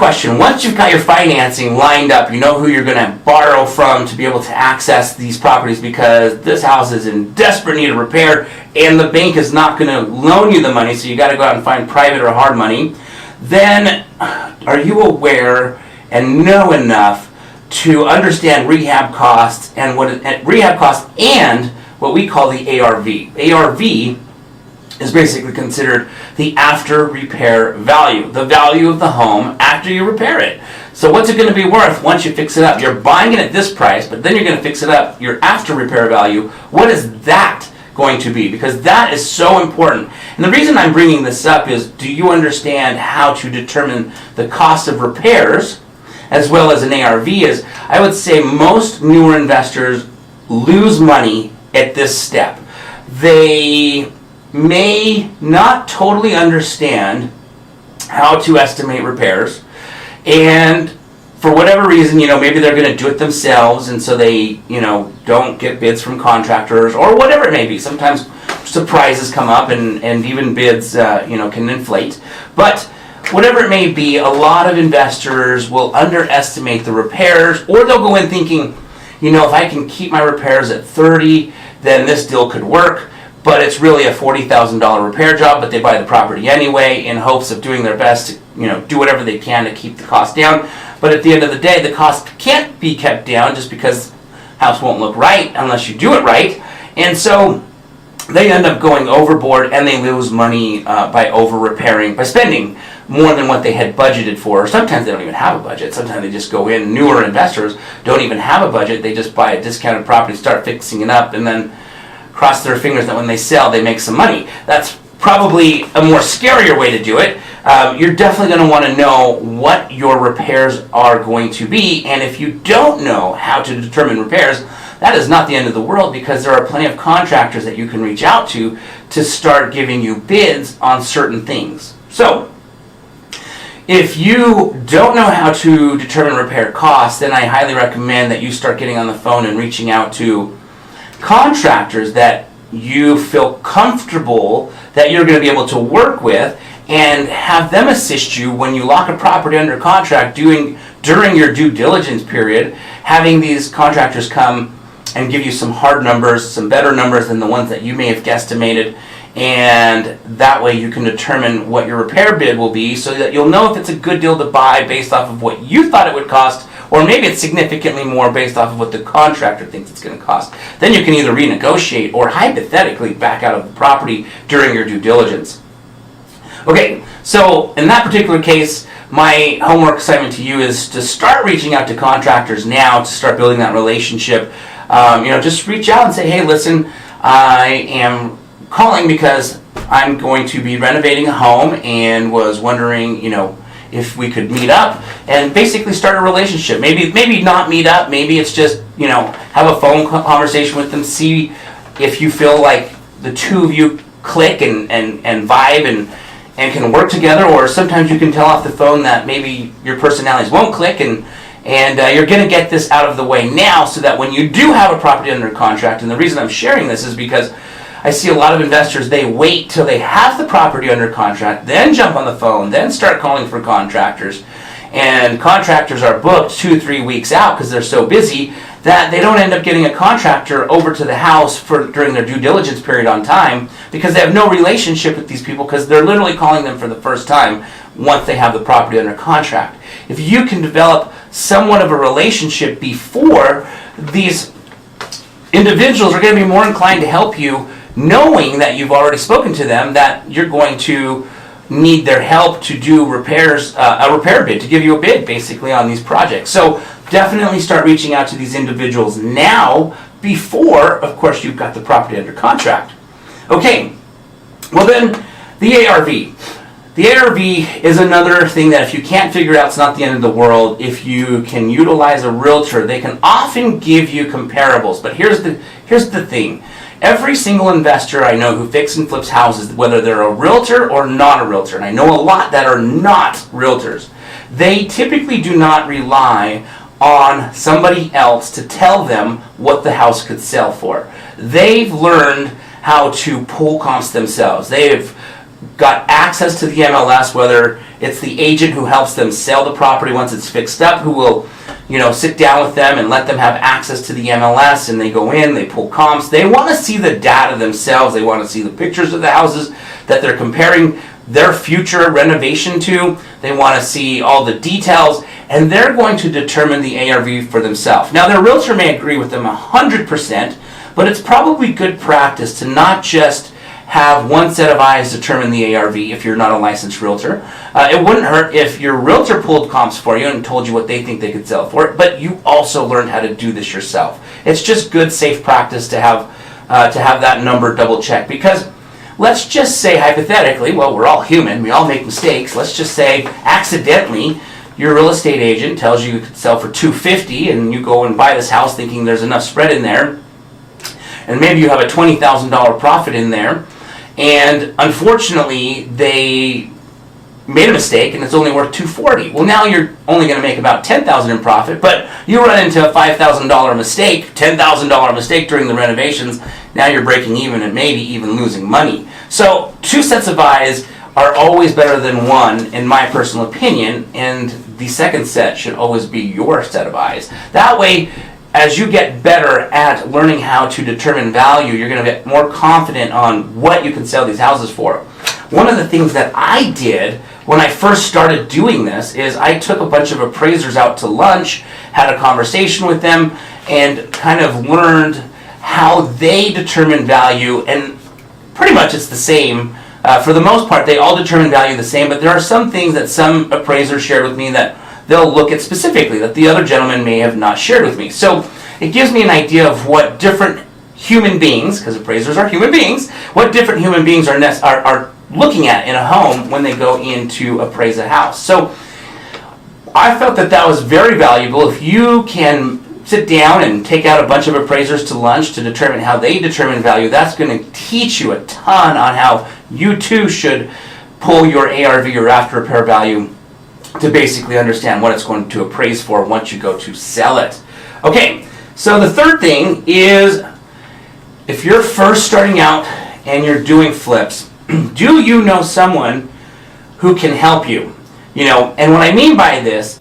question. Once you've got your financing lined up, you know who you're going to borrow from to be able to access these properties because this house is in desperate need of repair and the bank is not going to loan you the money, so you got to go out and find private or hard money. Then are you aware and know enough to understand rehab costs and what we call the ARV. ARV is basically considered the after repair value, the value of the home after you repair it. So what's it going to be worth once you fix it up? You're buying it at this price, but then you're going to fix it up, your after repair value. What is that going to be? Because that is so important. And the reason I'm bringing this up is, do you understand how to determine the cost of repairs as well as an ARV? Is, I would say most newer investors lose money at this step. They may not totally understand how to estimate repairs, and for whatever reason, maybe they're going to do it themselves, and so they, don't get bids from contractors or whatever it may be. Sometimes surprises come up, and even bids, can inflate. But whatever it may be, a lot of investors will underestimate the repairs, or they'll go in thinking, if I can keep my repairs at 30, then this deal could work. But it's really a $40,000 repair job, but they buy the property anyway in hopes of doing their best to, do whatever they can to keep the cost down. But at the end of the day, the cost can't be kept down just because the house won't look right unless you do it right. And so they end up going overboard and they lose money by over-repairing, by spending more than what they had budgeted for. Sometimes they don't even have a budget. Sometimes they just go in. Newer investors don't even have a budget. They just buy a discounted property, start fixing it up, and then cross their fingers that when they sell, they make some money. That's probably a more scarier way to do it. You're definitely going to want to know what your repairs are going to be, and if you don't know how to determine repairs, that is not the end of the world, because there are plenty of contractors that you can reach out to start giving you bids on certain things. So, if you don't know how to determine repair costs, then I highly recommend that you start getting on the phone and reaching out to contractors that you feel comfortable that you're going to be able to work with, and have them assist you when you lock a property under contract during your due diligence period, having these contractors come and give you some hard numbers, some better numbers than the ones that you may have guesstimated, and that way you can determine what your repair bid will be so that you'll know if it's a good deal to buy based off of what you thought it would cost, or maybe it's significantly more based off of what the contractor thinks it's going to cost. Then you can either renegotiate or hypothetically back out of the property during your due diligence. Okay, so in that particular case, my homework assignment to you is to start reaching out to contractors now to start building that relationship. Just reach out and say, hey, listen, I am calling because I'm going to be renovating a home and was wondering, if we could meet up and basically start a relationship. Maybe not meet up, maybe it's just, have a phone conversation with them, see if you feel like the two of you click and vibe and can work together, or sometimes you can tell off the phone that maybe your personalities won't click, and you're going to get this out of the way now so that when you do have a property under contract, and the reason I'm sharing this is because I see a lot of investors, they wait till they have the property under contract, then jump on the phone, then start calling for contractors. And contractors are booked 2-3 weeks out because they're so busy that they don't end up getting a contractor over to the house during their due diligence period on time, because they have no relationship with these people because they're literally calling them for the first time once they have the property under contract. If you can develop somewhat of a relationship before, these individuals are going to be more inclined to help you, knowing that you've already spoken to them, that you're going to need their help to do repairs, a repair bid, to give you a bid basically on these projects. So definitely start reaching out to these individuals now before, of course, you've got the property under contract. Okay, well then, the ARV. The ARV is another thing that if you can't figure it out, it's not the end of the world. If you can utilize a realtor, they can often give you comparables. But here's the thing. Every single investor I know who fixes and flips houses, whether they're a realtor or not a realtor, and I know a lot that are not realtors, they typically do not rely on somebody else to tell them what the house could sell for. They've learned how to pull comps themselves. They've got access to the MLS, whether It's the agent who helps them sell the property once it's fixed up, who will, sit down with them and let them have access to the MLS, and they go in, they pull comps. They want to see the data themselves. They want to see the pictures of the houses that they're comparing their future renovation to. They want to see all the details, and they're going to determine the ARV for themselves. Now, their realtor may agree with them 100%, but it's probably good practice to not just have one set of eyes determine the ARV if you're not a licensed realtor. It wouldn't hurt if your realtor pulled comps for you and told you what they think they could sell for it, but you also learned how to do this yourself. It's just good, safe practice to have that number double checked, because let's just say hypothetically, well, we're all human, we all make mistakes. Let's just say accidentally your real estate agent tells you could sell for $250, and you go and buy this house thinking there's enough spread in there, and maybe you have a $20,000 profit in there, and unfortunately they made a mistake and it's only worth $240. Well, now you're only going to make about $10,000 in profit, but you run into a $5,000 mistake, $10,000 mistake during the renovations. Now you're breaking even and maybe even losing money. So 2 sets of eyes are always better than one, in my personal opinion, and the second set should always be your set of eyes. That way, as you get better at learning how to determine value, you're going to get more confident on what you can sell these houses for. One of the things that I did when I first started doing this is I took a bunch of appraisers out to lunch, had a conversation with them, and kind of learned how they determine value. And pretty much it's the same. For the most part, they all determine value the same, but there are some things that some appraisers shared with me that they'll look at specifically that the other gentleman may have not shared with me. So it gives me an idea of what different human beings, because appraisers are human beings, what different human beings are looking at in a home when they go in to appraise a house. So I felt that was very valuable. If you can sit down and take out a bunch of appraisers to lunch to determine how they determine value, that's going to teach you a ton on how you too should pull your ARV or after repair value to basically understand what it's going to appraise for once you go to sell it. Okay, so the third thing is, if you're first starting out and you're doing flips, do you know someone who can help you? And what I mean by this